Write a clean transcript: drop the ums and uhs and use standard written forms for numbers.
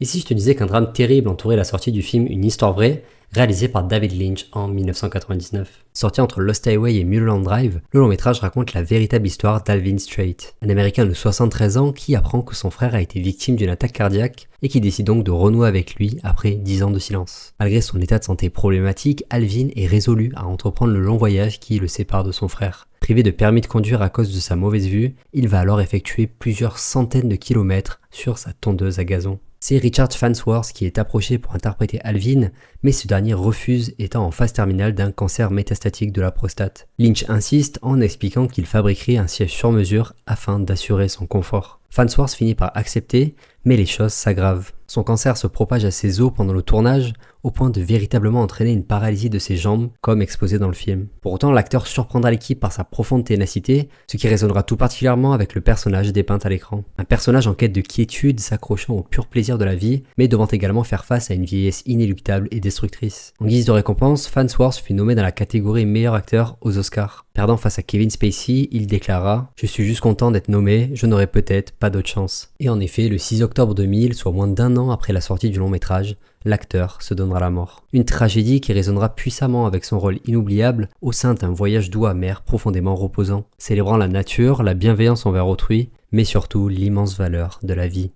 Et si je te disais qu'un drame terrible entourait la sortie du film Une histoire vraie, réalisé par David Lynch en 1999. Sorti entre Lost Highway et Mulholland Drive, le long métrage raconte la véritable histoire d'Alvin Strait, un Américain de 73 ans qui apprend que son frère a été victime d'une attaque cardiaque et qui décide donc de renouer avec lui après 10 ans de silence. Malgré son état de santé problématique, Alvin est résolu à entreprendre le long voyage qui le sépare de son frère. Privé de permis de conduire à cause de sa mauvaise vue, il va alors effectuer plusieurs centaines de kilomètres sur sa tondeuse à gazon. C'est Richard Farnsworth qui est approché pour interpréter Alvin, mais ce dernier refuse étant en phase terminale d'un cancer métastatique de la prostate. Lynch insiste en expliquant qu'il fabriquerait un siège sur mesure afin d'assurer son confort. Farnsworth finit par accepter, mais les choses s'aggravent. Son cancer se propage à ses os pendant le tournage, au point de véritablement entraîner une paralysie de ses jambes, comme exposé dans le film. Pour autant, l'acteur surprendra l'équipe par sa profonde ténacité, ce qui résonnera tout particulièrement avec le personnage dépeint à l'écran. Un personnage en quête de quiétude, s'accrochant au pur plaisir de la vie, mais devant également faire face à une vieillesse inéluctable et destructrice. En guise de récompense, Farnsworth fut nommé dans la catégorie meilleur acteur aux Oscars. Perdant face à Kevin Spacey, il déclara « Je suis juste content d'être nommé, je n'aurai peut-être pas d'autre chance ». Et en effet, le 6 octobre 2000, soit moins d'un an après la sortie du long métrage, l'acteur se donnera la mort. Une tragédie qui résonnera puissamment avec son rôle inoubliable au sein d'un voyage doux amer profondément reposant, célébrant la nature, la bienveillance envers autrui, mais surtout l'immense valeur de la vie.